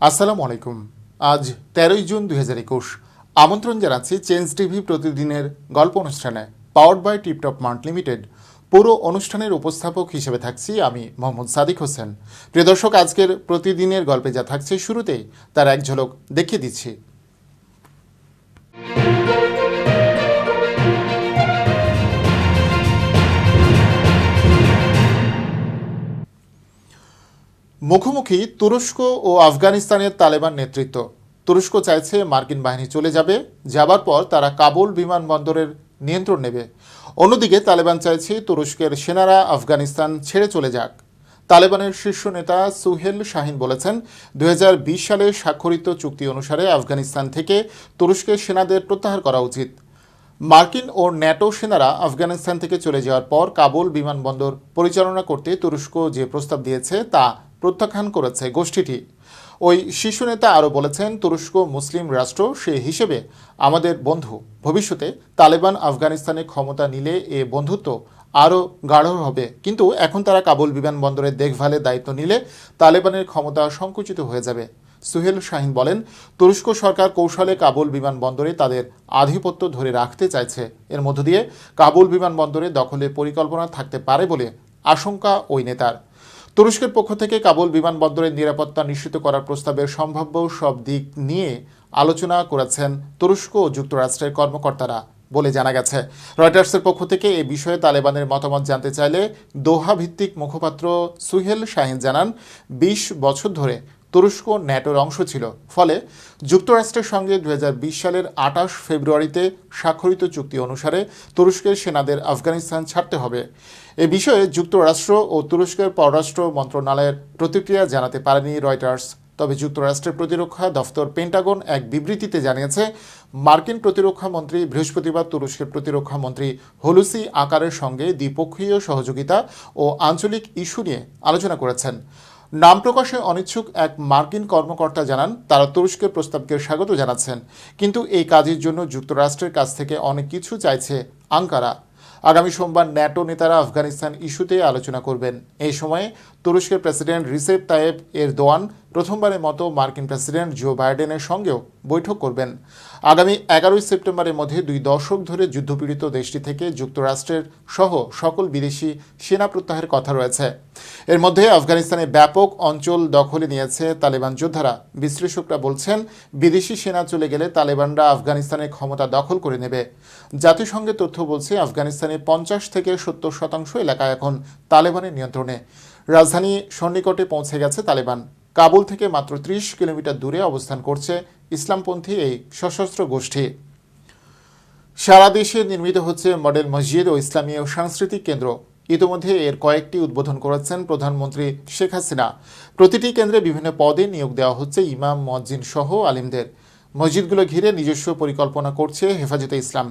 আসসালামু আলাইকুম। আজ 13 জুন 2021। আমন্ত্রণ জানাচ্ছি চেঞ্জ টিভি প্রতিদিনের গল্প অনুষ্ঠানে, powered by Tiptop Mart Limited. পুরো অনুষ্ঠানের উপস্থাপক হিসেবে থাকছি আমি মোহাম্মদ সাদিক হোসেন। প্রিয় দর্শক, আজকের প্রতিদিনের গল্পে যা থাকছে শুরুতেই তার এক ঝলক দেখিয়ে দিচ্ছি। মুখোমুখি তুরস্ক ও আফগানিস্তানের তালেবান নেতৃত্ব। তুরস্ক চাইছে মার্কিন বাহিনী চলে যাবার পর তারা কাবুল বিমানবন্দরের নিয়ন্ত্রণ নেবে। অন্যদিকে তালেবান চাইছে তুরস্কের সেনারা আফগানিস্তান ছেড়ে চলে যাক। তালেবানের শীর্ষ নেতা সুহেল শাহিন বলেছেন, 2020 সালে স্বাক্ষরিত চুক্তি অনুসারে আফগানিস্তান থেকে তুরস্কের সেনাদের প্রত্যাহার করা উচিত। মার্কিন ও ন্যাটো সেনারা আফগানিস্তান থেকে চলে যাওয়ার পর কাবুল বিমানবন্দর পরিচালনা করতে তুরস্ক যে প্রস্তাব দিয়েছে তা প্রত্যাখ্যান করেছে গোষ্ঠীটি। ওই শীর্ষ নেতা আরও বলেছেন, তুরস্ক মুসলিম রাষ্ট্র, সে হিসেবে আমাদের বন্ধু। ভবিষ্যতে তালেবান আফগানিস্তানে ক্ষমতা নিলে এ বন্ধুত্ব আরও গাঢ় হবে, কিন্তু এখন তারা কাবুল বিমানবন্দরের দেখভালের দায়িত্ব নিলে তালেবানের ক্ষমতা সংকুচিত হয়ে যাবে। সুহেল শাহিন বলেন, তুরস্ক সরকার কৌশলে কাবুল বিমানবন্দরে তাদের আধিপত্য ধরে রাখতে চাইছে। এর মধ্য দিয়ে কাবুল বিমানবন্দরে দখলের পরিকল্পনা থাকতে পারে বলে আশঙ্কা ওই নেতার। তুরস্কের পক্ষ থেকে কাবুল বিমানবন্দরের নিরাপত্তা নিশ্চিত করার প্রস্তাবের সম্ভাব্য সব দিক নিয়ে আলোচনা করেছেন তুরস্ক ও যুক্তরাষ্ট্রের কর্মকর্তারা বলে জানা গেছে। রয়টার্সের পক্ষ থেকে এ বিষয়ে তালেবানের মতামত জানতে চাইলে দোহা ভিত্তিক মুখপাত্র সুহেল শাহিন জানান, 20 বছর ধরে তুরস্ক ন্যাটোর অংশ ছিল, ফলে যুক্তরাষ্ট্রের সঙ্গে 2020 সালের 28 ফেব্রুয়ারিতে স্বাক্ষরিত চুক্তি অনুসারে তুরস্কের সেনাদের আফগানিস্তান ছাড়তে হবে। এ বিষয়ে যুক্তরাষ্ট্র ও তুরস্কের পররাষ্ট্র মন্ত্রণালয়ের প্রতিক্রিয়া জানাতে পারেনি রয়টার্স। তবে যুক্তরাষ্ট্রের প্রতিরক্ষা দফতর পেন্টাগন এক বিবৃতিতে জানিয়েছে, মার্কিন প্রতিরক্ষা মন্ত্রী বৃহস্পতিবার তুরস্কের প্রতিরক্ষা মন্ত্রী হুলুসি আকারের সঙ্গে দ্বিপক্ষীয় সহযোগিতা ও আঞ্চলিক ইস্যু নিয়ে আলোচনা করেছেন। নাম প্রকাশে অনিচ্ছুক এক মার্কিন কর্মকর্তা জানান, তারা তুরস্কের প্রস্তাবকে স্বাগত জানাচ্ছেন, কিন্তু এই কাজের জন্য যুক্তরাষ্ট্রের কাছ থেকে অনেক কিছু চাইছে আঙ্কারা। আগামী সোমবার ন্যাটো নেতারা আফগানিস্তান ইস্যুতে আলোচনা করবেন। এই সময়ে তুরস্কের প্রেসিডেন্ট রিসেপ তায়েব এরদোয়ান প্রথমবারের মতো মার্কিন প্রেসিডেন্ট জো বাইডেনের সঙ্গেও বৈঠক করবেন। আগামী 11 সেপ্টেম্বরের মধ্যে 2 দশক ধরে যুদ্ধপীড়িত দেশটি থেকে যুক্তরাষ্ট্রের সহ সকল বিদেশি সেনা প্রত্যাহারের কথা রয়েছে। এর মধ্যে আফগানিস্তানে ব্যাপক অঞ্চল দখলে নিয়েছে তালেবান যোদ্ধারা। বিশ্লেষকরা বলছেন, বিদেশি সেনা চলে গেলে তালেবানরা আফগানিস্তানের ক্ষমতা দখল করে নেবে। জাতিসংঘের তথ্য বলছে, আফগানিস্তানের 50 থেকে 70% এলাকা এখন তালেবানের নিয়ন্ত্রণে। রাজধানী সন্নিকটে পৌঁছে গেছে তালেবান। কাবুল থেকে মাত্র 30 কিলোমিটার দূরে অবস্থান করছে ইসলামপন্থী এই সশস্ত্র গোষ্ঠী। সারা দেশে নির্মিত হচ্ছে মডেল মসজিদ ও ইসলামী ও সাংস্কৃতিক কেন্দ্র। ইতিমধ্যে এর কয়েকটি উদ্বোধন করেছেন প্রধানমন্ত্রী শেখ হাসিনা। প্রতিটি কেন্দ্রে বিভিন্ন পদে নিয়োগ দেওয়া হচ্ছে ইমাম, মুয়াজ্জিন সহ আলিমদের। মসজিদগুলো ঘিরে নিজস্ব পরিকল্পনা করছে হেফাজতে ইসলাম।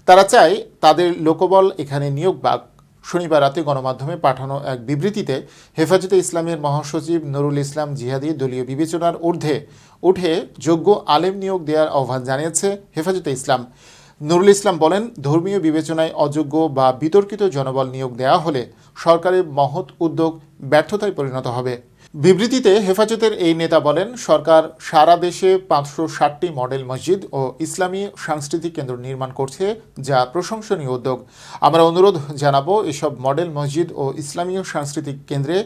তারা চায় তাদের লোকবল এখানে নিয়োগ পাক। শনিবার রাতে গণমাধ্যমে পাঠানো এক বিবৃতিতে হেফাজতে ইসলামের মহাসচিব নুরুল ইসলাম জিহাদি দলীয় বিবেচনার ঊর্ধ্বে উঠে যোগ্য আলেম নিয়োগ দেওয়ার আহ্বান জানিয়েছে হেফাজতে ইসলাম। নুরুল ইসলাম বলেন, ধর্মীয় বিবেচনায় অযোগ্য বা বিতর্কিত জনবল নিয়োগ দেওয়া হলে সরকারের মহৎ উদ্যোগ ব্যর্থতায় পরিণত হবে। বিবৃতিতে হেফাজতের এই নেতা বলেন, সরকার সারা দেশে 560টি মডেল মসজিদ ও ইসলামী সাংস্কৃতিক কেন্দ্র নির্মাণ করছে, যা প্রশংসনীয় উদ্যোগ। আমরা অনুরোধ জানাবো, এসব মডেল মসজিদ ও ইসলামী সাংস্কৃতিক কেন্দ্রে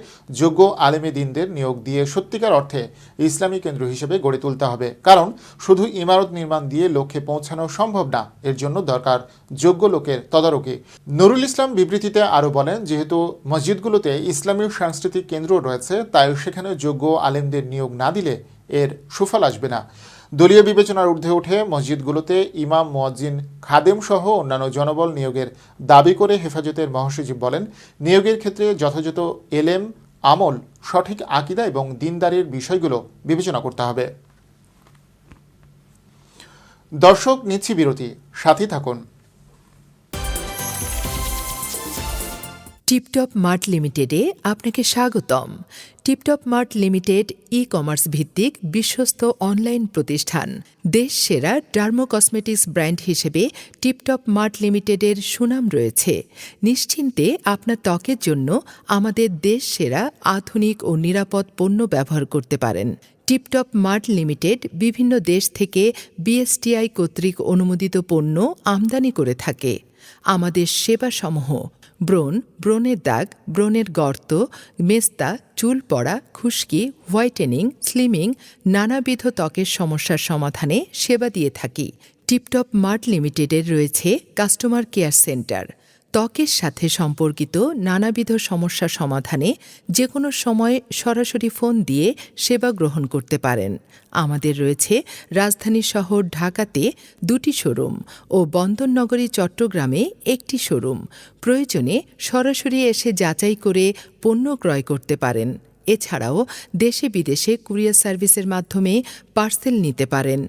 যোগ্য আলেমে দ্বীনদের নিয়োগ দিয়ে সত্যিকার অর্থে ইসলামী কেন্দ্র হিসেবে গড়ে তুলতে হবে। কারণ শুধু ইমারত নির্মাণ দিয়ে লক্ষ্যে পৌঁছানো সম্ভব না, এর জন্য দরকার যোগ্য লোকের তদারকি। নুরুল ইসলাম বিবৃতিতে আরও বলেন, যেহেতু মসজিদগুলোতে ইসলামী সাংস্কৃতিক কেন্দ্র রয়েছে, তাই সেখানে যোগ্য আলেমদের নিয়োগ না দিলে এর সুফল আসবে না। দলীয় বিবেচনার ঊর্ধ্বে উঠে মসজিদগুলোতে ইমাম, মুয়াজ্জিন, খাদেম সহ অন্যান্য জনবল নিয়োগের দাবি করে হেফাজতের মহাসচিব বলেন, নিয়োগের ক্ষেত্রে যথাযথ এলেম, আমল, সঠিক আকীদা এবং দিনদারির বিষয়গুলো বিবেচনা করতে হবে। দর্শক, নিচ্ছি বিরতি, সাথী থাকুন। টিপটপ মার্ট লিমিটেডে আপনাকে স্বাগতম। টিপটপ মার্ট লিমিটেড ই-কমার্স ভিত্তিক বিশ্বস্ত অনলাইন প্রতিষ্ঠান। দেশ সেরা ডার্মো কসমেটিক্স ব্র্যান্ড হিসেবে টিপটপ মার্ট লিমিটেডের সুনাম রয়েছে। নিশ্চিন্তে আপনার ত্বকের জন্য আমাদের দেশ সেরা আধুনিক ও নিরাপদ পণ্য ব্যবহার করতে পারেন। টিপটপ মার্ট লিমিটেড বিভিন্ন দেশ থেকে বিএসটিআই কর্তৃক অনুমোদিত পণ্য আমদানি করে থাকে। আমাদের সেবাসমূহ: ব্রণের দাগ, ব্রণের গর্ত, মেস্তা, চুল পড়া, খুশকি, হোয়াইটেনিং, স্লিমিং, নানাবিধ ত্বকের সমস্যার সমাধানে সেবা দিয়ে থাকি। টিপটপ মার্ট লিমিটেডের রয়েছে কাস্টমার কেয়ার সেন্টার। ত্বকের সাথে সম্পর্কিত নানাবিধ সমস্যা সমাধানে যে কোনো সময় সরাসরি ফোন দিয়ে সেবা গ্রহণ করতে পারেন। আমাদের রয়েছে রাজধানী শহর ঢাকাতে 2টি শোরুম ও বন্দরনগরী চট্টগ্রামে 1টি শোরুম। প্রয়োজনে সরাসরি এসে যাচাই করে পণ্য ক্রয় করতে পারেন। এছাড়াও দেশে বিদেশে কুরিয়ার সার্ভিসের মাধ্যমে পার্সেল নিতে পারেন।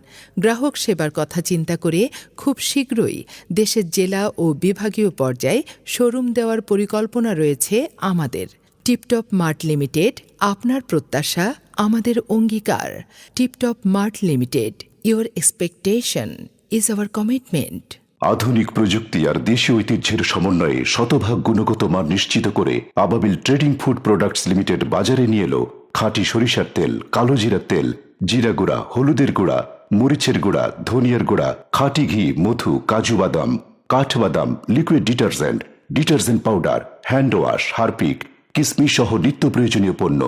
গ্রাহক সেবার কথা চিন্তা করে খুব শীঘ্রই দেশের জেলা ও বিভাগীয় পর্যায়ে শোরুম দেওয়ার পরিকল্পনা রয়েছে আমাদের। টিপটপ মার্ট লিমিটেড, আপনার প্রত্যাশা আমাদের অঙ্গীকার। Tiptop Mart limited, your expectation is our commitment. আধুনিক প্রযুক্তি আর দেশীয় ঐতিহ্যের সমন্বয়ে শতভাগ গুণগত মান নিশ্চিত করে আবাবিল ট্রেডিং ফুড প্রোডাক্টস লিমিটেড বাজারে নিয়ে এলো খাঁটি সরিষার তেল, কালো জিরার তেল, জিরা গুঁড়া, হলুদের গুঁড়া, মরিচের গুঁড়া, ধনিয়ার গুঁড়া, খাঁটি ঘি, মধু, কাজু বাদাম, কাঠবাদাম, liquid detergent powder, hand wash, Harpic, কিসমিস সহ নিত্য প্রয়োজনীয় পণ্য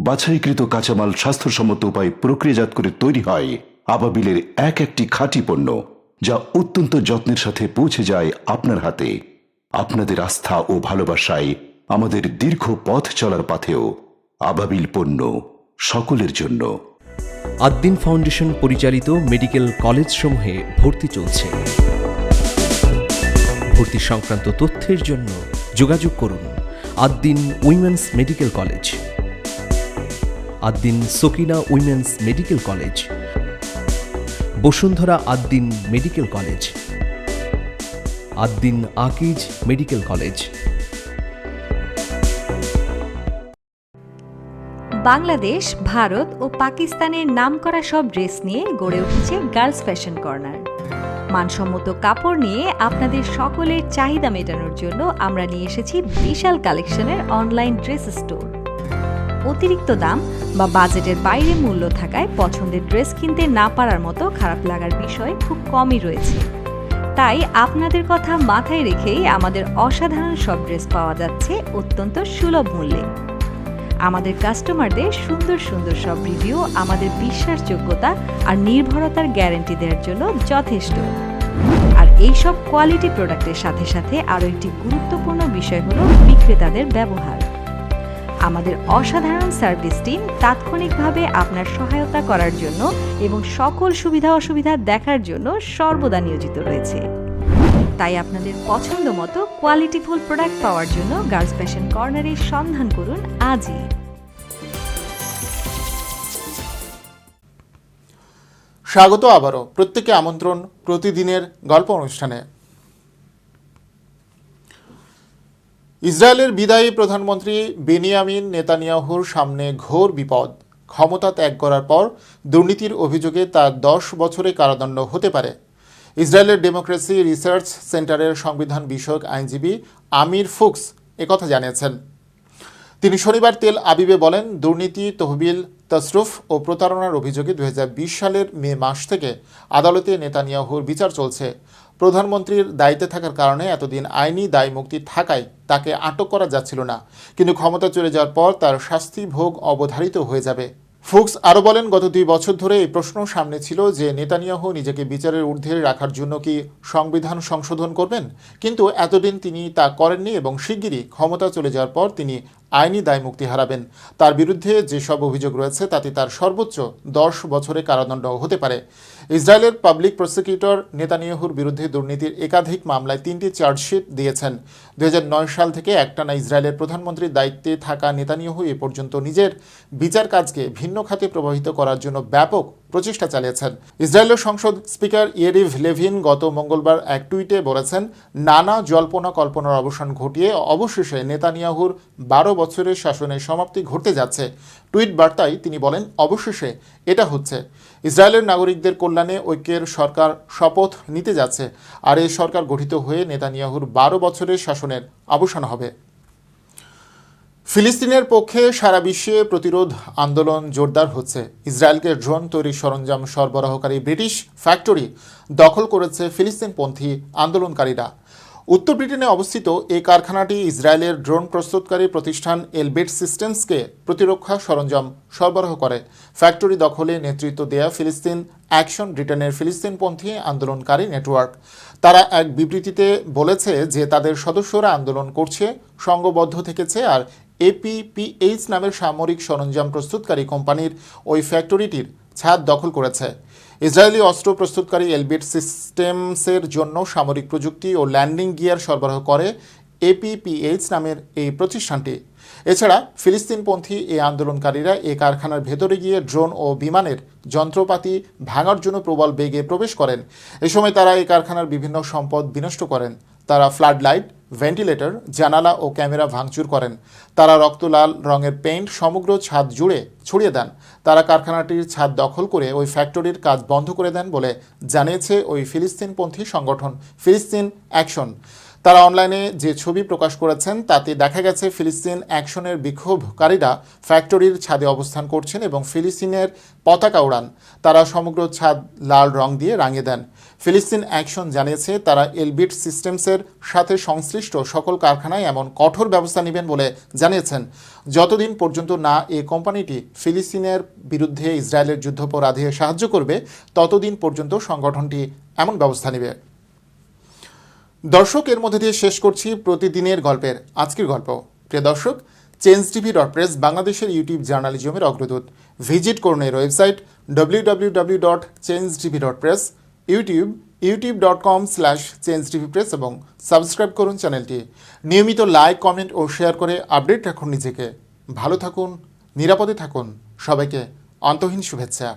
বাছাইকৃত কাঁচামাল স্বাস্থ্যসম্মত উপায়ে প্রক্রিয়াজাত করে তৈরি হয় আবাবিলের একটি খাঁটি পণ্য, যা অত্যন্ত যত্নের সাথে পৌঁছে যায় আপনার হাতে। আপনাদের আস্থা ও ভালোবাসায় আমাদের দীর্ঘ পথ চলার পথেও আবাবিল পণ্য সকলের জন্য। আদ্দিন ফাউন্ডেশন পরিচালিত মেডিকেল কলেজ সমূহে ভর্তি চলছে। ভর্তি সংক্রান্ত তথ্যের জন্য যোগাযোগ করুন Addin women's medical college, Addin Sakina women's medical college, Bashundhara Addin medical college, Addin Akij medical college. Bangladesh, Bharat ও পাকিস্তানের নামকরা সব ড্রেস নিয়ে গড়ে উঠেছে গার্লস ফ্যাশন কর্নার। মানসম্মত কাপড় নিয়ে আপনাদের সকলের চাহিদা মেটানোর জন্য আমরা নিয়ে এসেছি বিশাল কালেকশনের অনলাইন ড্রেস স্টোর। অতিরিক্ত দাম বা বাজেটের বাইরে মূল্য থাকায় পছন্দের ড্রেস কিনতে না পারার মতো খারাপ লাগার বিষয় খুব কমই রয়েছে। তাই আপনাদের কথা মাথায় রেখেই আমাদের অসাধারণ সব ড্রেস পাওয়া যাচ্ছে অত্যন্ত সুলভ মূল্যে। আমাদের কাস্টমারদের সুন্দর সুন্দর সব রিভিউ আমাদের বিশ্বাসযোগ্যতা আর নির্ভরতার গ্যারান্টি দেওয়ার জন্য যথেষ্ট। আর এই সব কোয়ালিটি প্রোডাক্টের সাথে সাথে আরও একটি গুরুত্বপূর্ণ বিষয় হলো বিক্রেতাদের ব্যবহার। আমাদের অসাধারণ সার্ভিস টিম তাৎক্ষণিকভাবে আপনার সহায়তা করার জন্য এবং সকল সুবিধা অসুবিধা দেখার জন্য সর্বদা নিয়োজিত রয়েছে। তাই আপনাদের পছন্দ মতো কোয়ালিটিফুল প্রোডাক্ট পাওয়ার জন্য গার্লস ফ্যাশন কর্নারের সন্ধান করুন আজই। স্বাগত আবারও প্রত্যেককে আমন্ত্রণ প্রতিদিনের গল্প অনুষ্ঠানে। ইসরায়েলের বিদায়ী প্রধানমন্ত্রী বেনিয়ামিন নেতানিয়াহুর সামনে ঘোর বিপদ। ক্ষমতা ত্যাগ করার পর দুর্নীতির অভিযোগে তার 10 বছরে কারাদণ্ড হতে পারে। ইসরায়েলের ডেমোক্রেসি রিসার্চ সেন্টারের সংবিধান বিষয়ক আইনজীবী আমির ফুক্স একথা জানিয়েছেন। তিনি শনিবার তেল আবিবে বলেন, দুর্নীতি, তহবিল, তসরুফ ও প্রতারণার অভিযোগে 2020 সালের মে মাস থেকে আদালতে নেতানিয়াহুর বিচার চলছে। প্রধানমন্ত্রীর দায়িত্বে থাকার কারণে এতদিন আইনি দায় মুক্তি থাকায় তাকে আটক করা যাচ্ছিল না, কিন্তু ক্ষমতা চলে যাওয়ার পর তার শাস্তি ভোগ অবধারিত হয়ে যাবে। ফুক্স আরও বলেন, গত 2 বছর ধরে এই প্রশ্ন সামনে ছিল যে নেতানিয়াহু নিজেকে বিচারের ঊর্ধ্বে রাখার জন্য কি সংবিধান সংশোধন করবেন, কিন্তু এতদিন তিনি তা করেননি এবং শিগগিরই ক্ষমতা চলে যাওয়ার পর তিনি আইনি দায়মুক্তি হারাবেন। তার বিরুদ্ধে যেসব অভিযোগ রয়েছে তাতে তার সর্বোচ্চ 10 বছরে কারাদণ্ড হতে পারে। ইসরায়েলের পাবলিক প্রসিকিউটর নেতানিয়াহুর বিরুদ্ধে দুর্নীতির একাধিক মামলায় 3টি চার্জশিট দিয়েছেন। 2009 সাল থেকে একটানা ইসরায়েলের প্রধানমন্ত্রীর দায়িত্বে থাকা নেতানিয়াহু এ পর্যন্ত নিজের বিচার কাজকে ভিন্ন খাতে প্রবাহিত করার জন্য ব্যাপক প্রচেষ্টা চালিয়েছেন। ইসরায়েলের সংসদ স্পিকার ইয়েরিভ লেভিন গত মঙ্গলবার এক টুইটে বলেছেন, নানা জল্পনা কল্পনার অবসান ঘটিয়ে অবশেষে নেতানিয়াহুর 12 বছরের শাসনের সমাপ্তি ঘটতে যাচ্ছে। টুইট বার্তায় তিনি বলেন, অবশেষে এটা হচ্ছে। ইসরায়েলের নাগরিকদের কল্যাণে ঐক্যের সরকার শপথ নিতে যাচ্ছে, আর এই সরকার গঠিত হয়ে নেতানিয়াহুর 12 বছরের শাসনের অবসান হবে। ফিলিস্তিনের পক্ষে সারা বিশ্বে প্রতিরোধ আন্দোলন জোরদার হচ্ছে। ইসরায়েলকে ড্রোন তৈরির সরঞ্জাম সরবরাহকারী ব্রিটিশ ফ্যাক্টরি দখল করেছে ফিলিস্তিনপন্থী আন্দোলনকারীরা। উত্তর ব্রিটেনে অবস্থিত এই কারখানাটি ইসরায়েলের ড্রোন প্রস্তুতকারী প্রতিষ্ঠান এলবিট সিস্টেমসকে প্রতিরক্ষা সরঞ্জাম সরবরাহ করে। ফ্যাক্টরি দখলে নেতৃত্ব দেয়া ফিলিস্তিন অ্যাকশন ব্রিটেনের ফিলিস্তিনপন্থী আন্দোলনকারী নেটওয়ার্ক। তারা এক বিবৃতিতে বলেছে যে তাদের সদস্যরা আন্দোলন করছে, সংঘবদ্ধ থেকেছে, আর এপিপিএইচ নামের সামরিক সরঞ্জাম প্রস্তুতকারী কোম্পানির ওই ফ্যাক্টরিটির ছাদ দখল করেছে। ইসরায়েলি অস্ত্র প্রস্তুতকারী এলবিট সিস্টেমসের জন্য সামরিক প্রযুক্তি ও ল্যান্ডিং গিয়ার সরবরাহ করে এপিপিএইচ নামের এই প্রতিষ্ঠানটি। এছাড়া ফিলিস্তিনপন্থী এই আন্দোলনকারীরা এই কারখানার ভেতরে গিয়ে ড্রোন ও বিমানের যন্ত্রপাতি ভাঙার জন্য প্রবল বেগে প্রবেশ করেন। এ সময় তারা এই কারখানার বিভিন্ন সম্পদ বিনষ্ট করেন। তারা ফ্লাড লাইট, ভেন্টিলেটর, জানালা ও ক্যামেরা ভাঙচুর করেন। তারা রক্তলাল রঙের পেইন্ট সমগ্র ছাদ জুড়ে ছড়িয়ে দেন। তারা কারখানাটির ছাদ দখল করে ওই ফ্যাক্টরির কাজ বন্ধ করে দেন বলে জানিয়েছে ওই ফিলিস্তিনপন্থী সংগঠন ফিলিস্তিন অ্যাকশন। তারা অনলাইনে যে ছবি প্রকাশ করেছেন তাতে দেখা গেছে ফিলিস্তিন অ্যাকশনের বিক্ষোভকারীরা ফ্যাক্টরির ছাদে অবস্থান করছেন এবং ফিলিস্তিনের পতাকা ওড়ান। তারা সমগ্র ছাদ লাল রং দিয়ে রাঙিয়ে দেন। ফিলিস্তিন অ্যাকশন জানিয়েছে তারা এলবিট সিস্টেমসের সাথে সংশ্লিষ্ট সকল কারখানায় এমন কঠোর ব্যবস্থা নেবেন বলে জানিয়েছেন। যতদিন পর্যন্ত না এই কোম্পানিটি ফিলিস্তিনের বিরুদ্ধে ইসরায়েলের যুদ্ধাপরাধে সাহায্য করবে, ততদিন পর্যন্ত সংগঠনটি এমন ব্যবস্থা নেবে। দর্শক, এর মধ্যে দিয়ে শেষ করছি প্রতিদিনের গল্পের আজকের গল্প। প্রিয় দর্শক, changetv.press বাংলাদেশের ইউটিউব জার্নালিজমের অগ্রদূত। ভিজিট করুন এর ওয়েবসাইট www.changetv.press, ইউটিউব youtube.com/changetv.press এবং সাবস্ক্রাইব করুন চ্যানেলটি। নিয়মিত লাইক, কমেন্ট ও শেয়ার করে আপডেট রাখুন নিজেকে। ভালো থাকুন, নিরাপদে থাকুন। সবাইকে অন্তহীন শুভেচ্ছা।